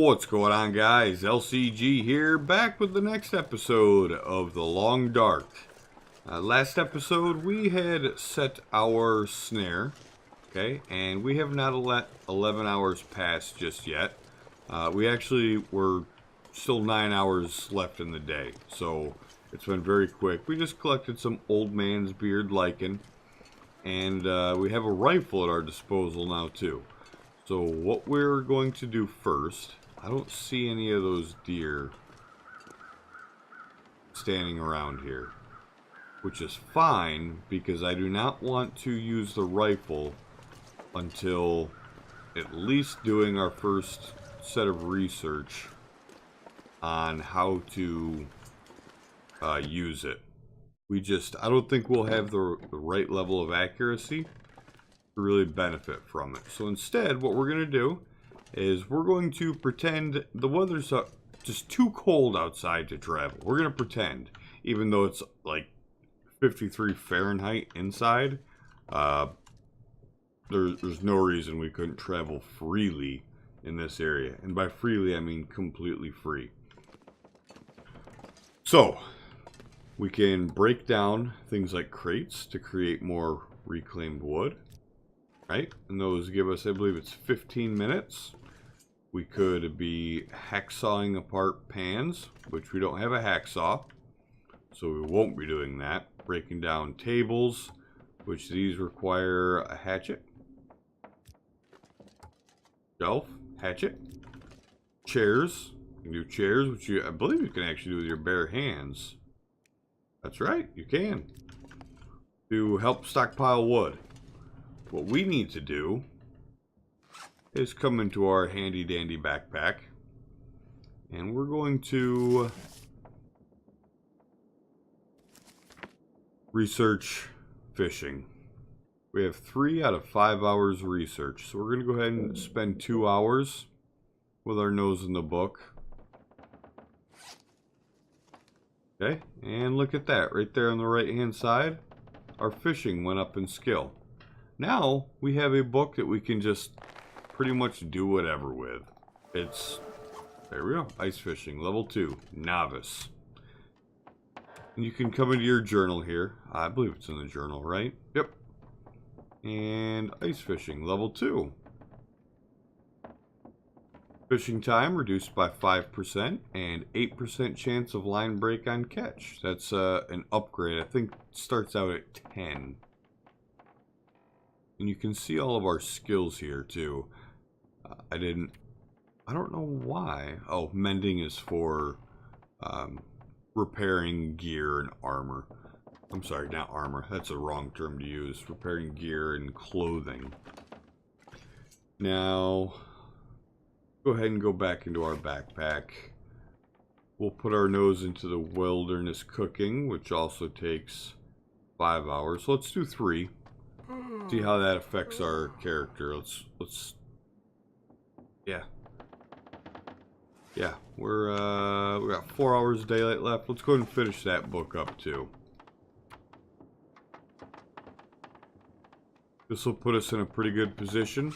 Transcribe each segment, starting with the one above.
What's going on, guys? LCG here, back with the next episode of The Long Dark. Last episode we had set our snare, okay, and we have not let 11 hours pass just yet. We actually were still 9 hours left in the day, so it's been very quick. We just collected some old man's beard lichen, and we have a rifle at our disposal now too. So what we're going to do first, I don't see any of those deer standing around here, which is fine because I do not want to use the rifle until at least doing our first set of research on how to use it. I don't think we'll have the right level of accuracy to really benefit from it. So instead, what we're going to do is we're going to pretend the weather's just too cold outside to travel. We're going to pretend, even though it's like 53 Fahrenheit inside, there's no reason we couldn't travel freely in this area. And by freely, I mean completely free. So, we can break down things like crates to create more reclaimed wood. Right? And those give us, I believe it's 15 minutes. We could be hacksawing apart pans, which we don't have a hacksaw, so we won't be doing that. Breaking down tables, which these require a hatchet. Shelf, hatchet. Chairs, you can do chairs, which I believe you can actually do with your bare hands. That's right, you can. To help stockpile wood. What we need to do is come into our handy dandy backpack, and we're going to research fishing. We have 3 out of 5 hours research, so we're going to go ahead and spend 2 hours with our nose in the book. Okay, and look at that right there on the right hand side. Our fishing went up in skill. Now, we have a book that we can just pretty much do whatever with. There we go, ice fishing, level 2, novice. And you can come into your journal here. I believe it's in the journal, right? Yep. And ice fishing, level 2. Fishing time reduced by 5% and 8% chance of line break on catch. That's an upgrade. I think it starts out at 10. And you can see all of our skills here too. I don't know why. Oh, mending is for repairing gear and armor. I'm sorry, not armor. That's a wrong term to use. Repairing gear and clothing. Now, go ahead and go back into our backpack. We'll put our nose into the wilderness cooking, which also takes 5 hours. So let's do 3. See how that affects our character. Yeah, we got 4 hours of daylight left. Let's go ahead and finish that book up too. This will put us in a pretty good position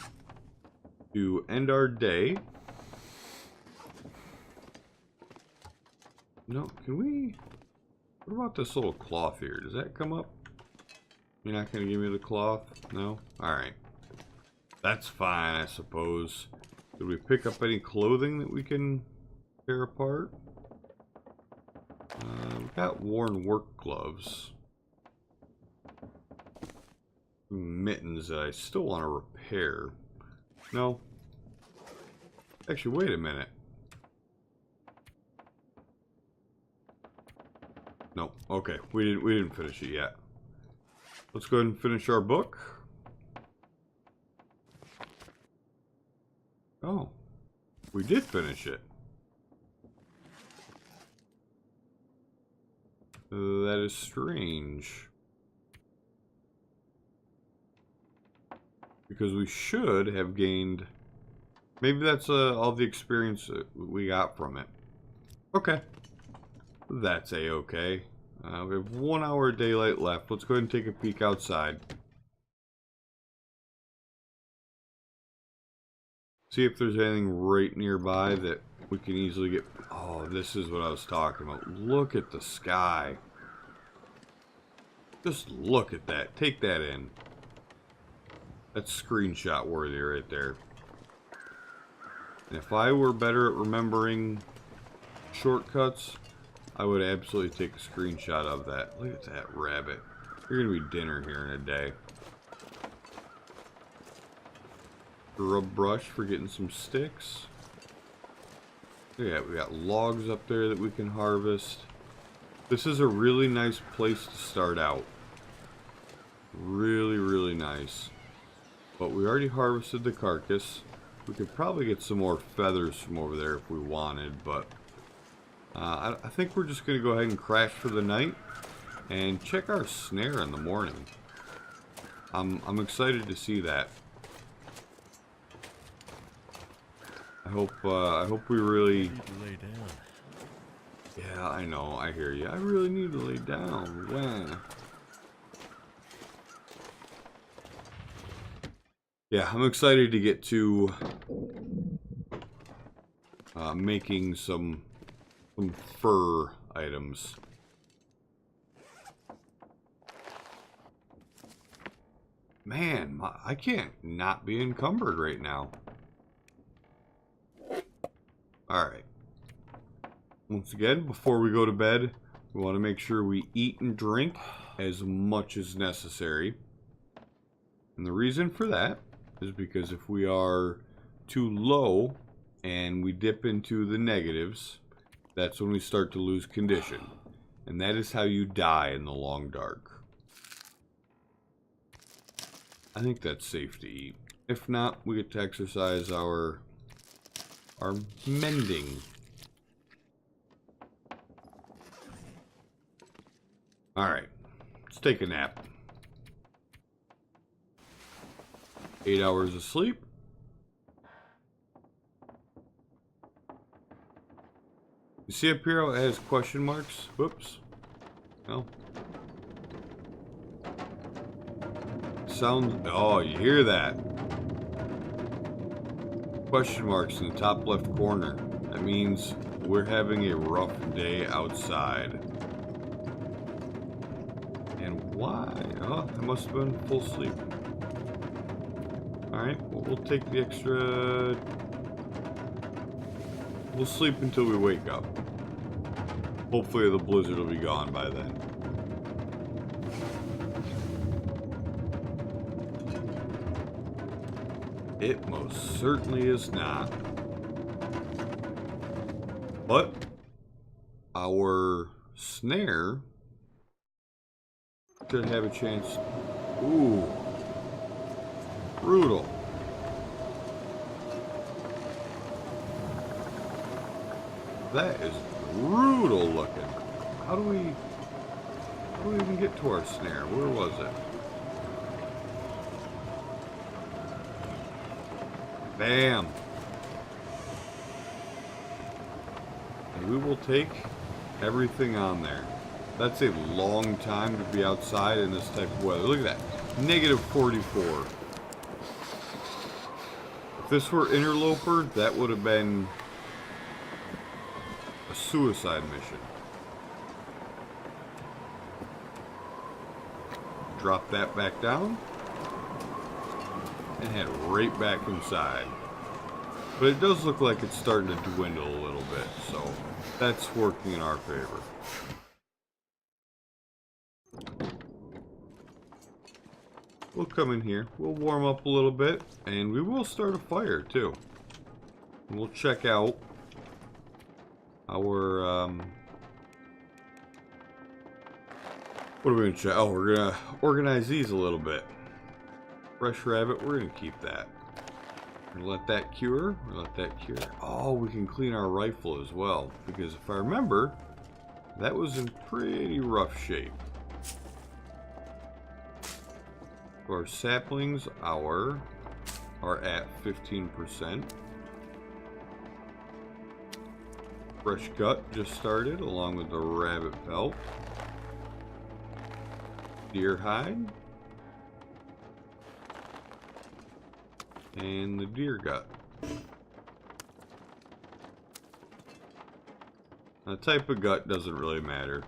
to end our day. No, can we? What about this little cloth here? Does that come up? You're not going to give me the cloth? No? Alright. That's fine, I suppose. Did we pick up any clothing that we can tear apart? We've got worn work gloves. Mittens that I still want to repair. No. Actually, wait a minute. No. Okay, we didn't finish it yet. Let's go ahead and finish our book. Oh, we did finish it. That is strange. Because we should have gained... Maybe that's all the experience that we got from it. Okay. That's a-okay. We have 1 hour of daylight left. Let's go ahead and take a peek outside. See if there's anything right nearby that we can easily get. Oh, this is what I was talking about. Look at the sky. Just look at that. Take that in. That's screenshot worthy right there. And if I were better at remembering shortcuts, I would absolutely take a screenshot of that. Look at that rabbit. You're gonna be dinner here in a day. Rub brush for getting some sticks. Yeah, we got logs up there that we can harvest. This is a really nice place to start out. Really, really nice. But we already harvested the carcass. We could probably get some more feathers from over there if we wanted, but I think we're just going to go ahead and crash for the night and check our snare in the morning. I'm excited to see that. I hope we really. Lay down. Yeah, I know. I hear you. I really need to lay down. When? Yeah, I'm excited to get to making some fur items. Man, I can't not be encumbered right now. Alright. Once again, before we go to bed, we want to make sure we eat and drink as much as necessary. And the reason for that is because if we are too low and we dip into the negatives, that's when we start to lose condition. And that is how you die in the long dark. I think that's safe to eat. If not, we get to exercise our mending. Alright, let's take a nap. 8 hours of sleep. You see up here how it has question marks? Whoops. No. Sounds. Oh, you hear that? Question marks in the top left corner. That means we're having a rough day outside. And why? Oh, I must have been full sleep. Alright, well, we'll take the extra. We'll sleep until we wake up. Hopefully the blizzard will be gone by then. It most certainly is not. But our snare should have a chance. Ooh. Brutal. That is brutal looking. How do we even get to our snare? Where was it? Bam. And we will take everything on there. That's a long time to be outside in this type of weather. Look at that. Negative 44. If this were interloper, that would have been a suicide mission. Drop that back down and head right back inside. But it does look like it's starting to dwindle a little bit, so that's working in our favor. We'll come in here, we'll warm up a little bit, and we will start a fire too. And we'll check out our what are we gonna check? Oh, we're gonna organize these a little bit. Fresh rabbit, we're gonna keep that. We're gonna let that cure. Oh, we can clean our rifle as well, because if I remember, that was in pretty rough shape. Our saplings are at 15%. Fresh cut just started, along with the rabbit pelt. Deer hide. And the deer gut. The type of gut doesn't really matter.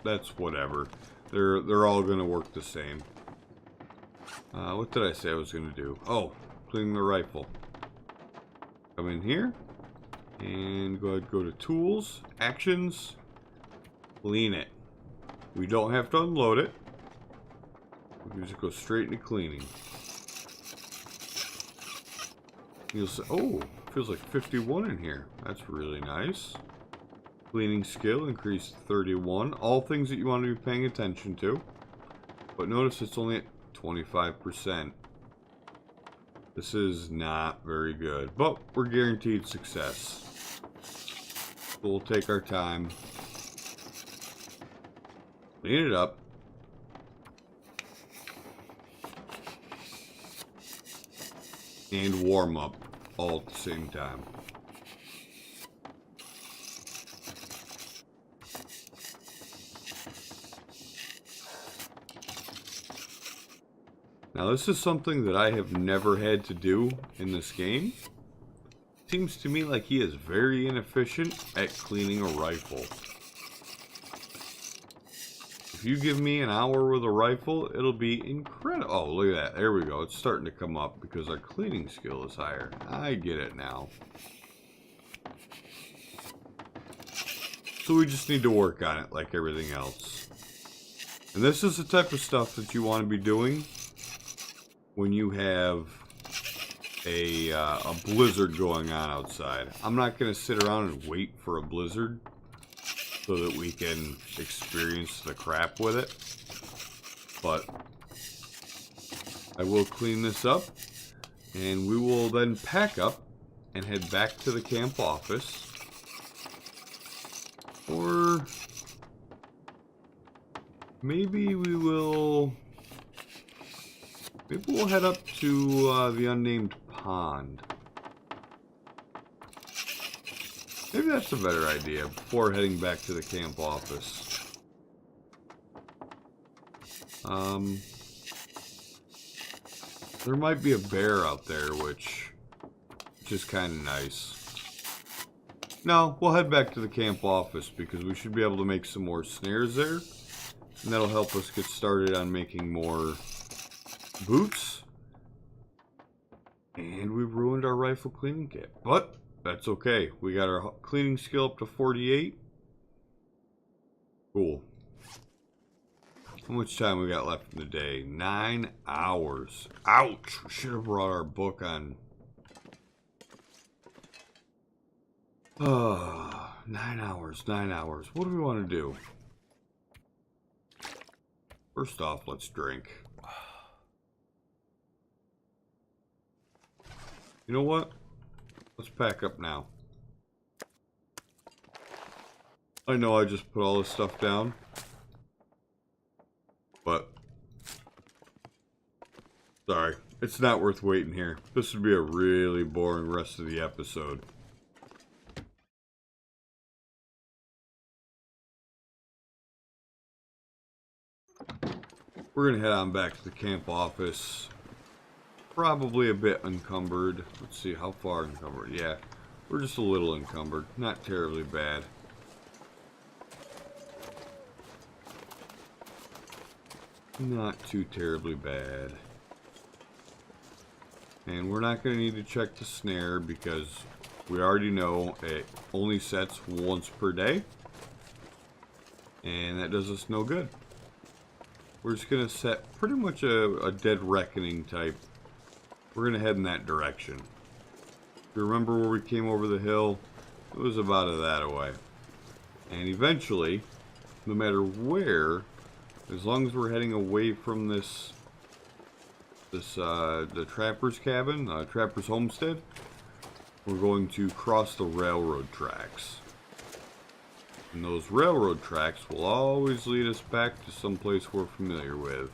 That's whatever. They're all gonna work the same. What did I say I was gonna do? Oh, clean the rifle. Come in here and go ahead, go to tools, actions, clean it. We don't have to unload it. We can just go straight into cleaning. You'll say, oh, feels like 51 in here. That's really nice. Cleaning skill increased 31. All things that you want to be paying attention to. But notice it's only at 25%. This is not very good, but we're guaranteed success. So we'll take our time. Clean it up. And warm up all at the same time. Now this is something that I have never had to do in this game. Seems to me like he is very inefficient at cleaning a rifle. If you give me an hour with a rifle, it'll be incredible. Oh, look at that. There we go. It's starting to come up because our cleaning skill is higher. I get it now. So we just need to work on it like everything else. And this is the type of stuff that you want to be doing when you have a blizzard going on outside. I'm not going to sit around and wait for a blizzard so that we can experience the crap with it. But I will clean this up, and we will then pack up and head back to the camp office. Or maybe we'll head up to the unnamed pond. Maybe that's a better idea before heading back to the camp office. There might be a bear out there, which is kind of nice. No, we'll head back to the camp office because we should be able to make some more snares there. And that'll help us get started on making more boots. And we ruined our rifle cleaning kit. But that's okay. We got our cleaning skill up to 48. Cool. How much time we got left in the day? 9 hours. Ouch! We should have brought our book on. 9 hours, 9 hours. What do we want to do? First off, let's drink. You know what? Let's pack up now. I know I just put all this stuff down, but sorry, it's not worth waiting here. This would be a really boring rest of the episode. We're gonna head on back to the camp office. Probably a bit encumbered. Let's see, how far encumbered? Yeah, we're just a little encumbered. Not terribly bad. Not too terribly bad. And we're not going to need to check the snare because we already know it only sets once per day. And that does us no good. We're just going to set pretty much a dead reckoning type. We're going to head in that direction. If you remember where we came over the hill, it was about that away. And eventually, no matter where, as long as we're heading away from the trapper's cabin, trapper's homestead, we're going to cross the railroad tracks. And those railroad tracks will always lead us back to some place we're familiar with.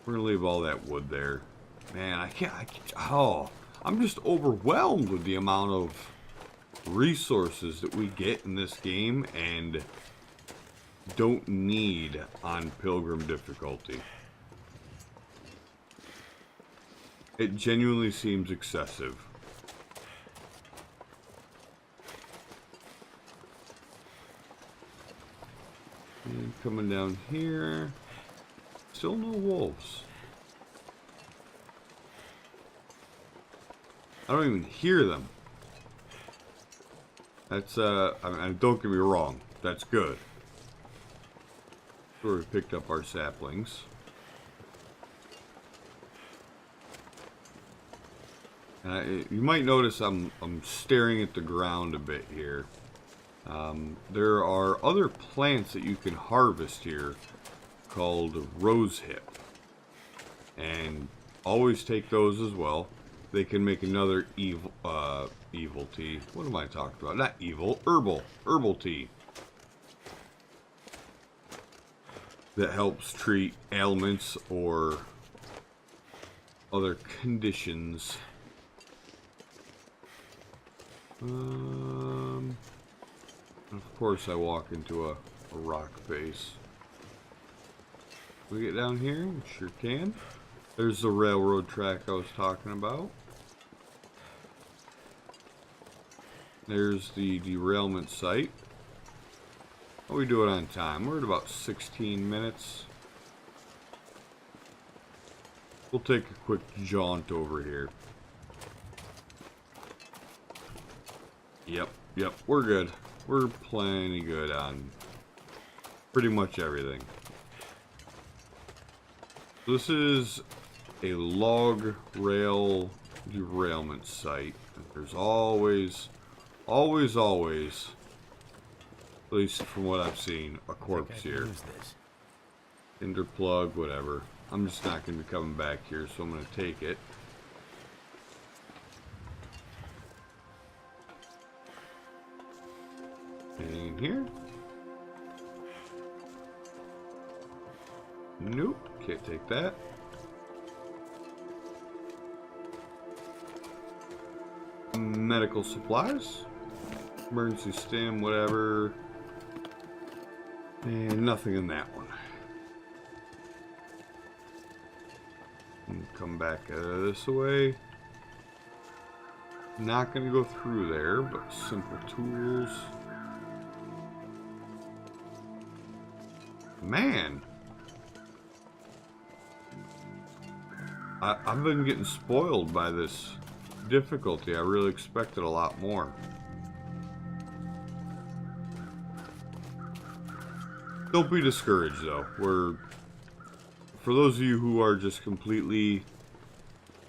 We're gonna leave all that wood there. Man, I can't, I'm just overwhelmed with the amount of resources that we get in this game and don't need on Pilgrim difficulty. It genuinely seems excessive. And coming down here, still no wolves. I don't even hear them. That's, I mean, don't get me wrong, that's good. Where we picked up our saplings. You might notice I'm staring at the ground a bit here. There are other plants that you can harvest here called rosehip, and always take those as well. They can make another evil tea. What am I talking about? Not evil, herbal tea that helps treat ailments or other conditions. Of course I walk into a rock face. Can we get down here? We sure can. There's the railroad track I was talking about. There's the derailment site. How we do it on time? We're at about 16 minutes. We'll take a quick jaunt over here. Yep, we're good. We're plenty good on pretty much everything. This is a log rail derailment site. There's always, at least from what I've seen, a corpse here. Ender plug, whatever. I'm just not going to be coming back here, so I'm going to take it. Anything in here? Nope, can't take that. Medical supplies. Emergency stim, whatever. And nothing in that one. And come back this way. Not going to go through there, but simple tools. Man, I've been getting spoiled by this difficulty. I really expected a lot more. Don't be discouraged though. For those of you who are just completely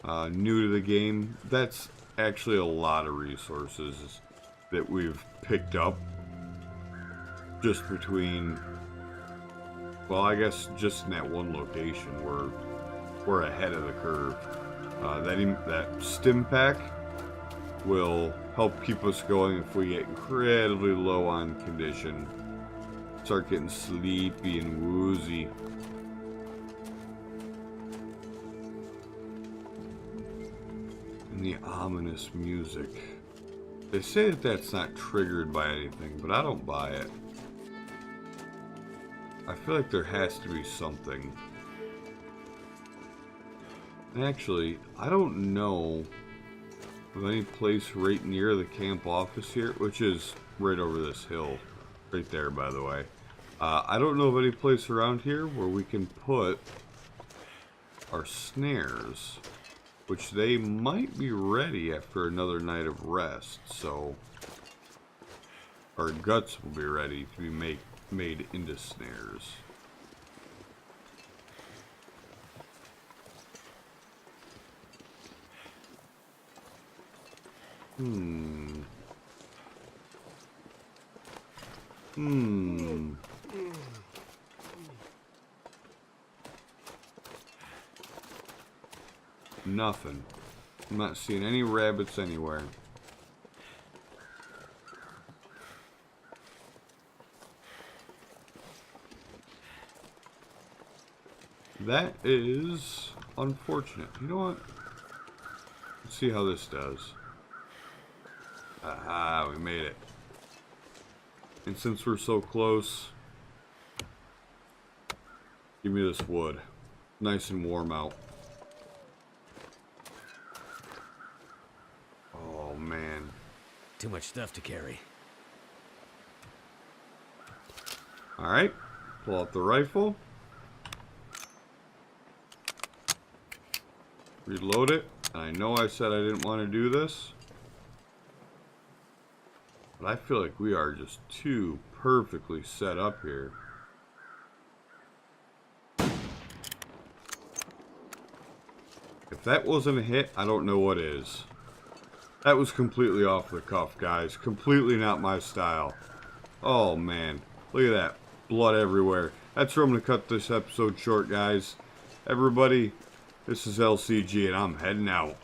new to the game, that's actually a lot of resources that we've picked up just between, well, I guess just in that one location we're ahead of the curve. That stim pack will help keep us going if we get incredibly low on condition. Start getting sleepy and woozy. And the ominous music. They say that that's not triggered by anything, but I don't buy it. I feel like there has to be something. Actually, I don't know of any place right near the camp office here, which is right over this hill. Right there, by the way. I don't know of any place around here where we can put our snares, which they might be ready after another night of rest, so our guts will be ready to be made into snares. Nothing. I'm not seeing any rabbits anywhere. That is unfortunate. You know what? Let's see how this does. Aha, we made it. And since we're so close, give me this wood. Nice and warm out. man. Too much stuff to carry. Alright. Pull out the rifle. Reload it. I know I said I didn't want to do this. But I feel like we are just too perfectly set up here. If that wasn't a hit, I don't know what is. That was completely off the cuff, guys. Completely not my style. Oh, man. Look at that. Blood everywhere. That's where I'm going to cut this episode short, guys. Everybody, this is LCG, and I'm heading out.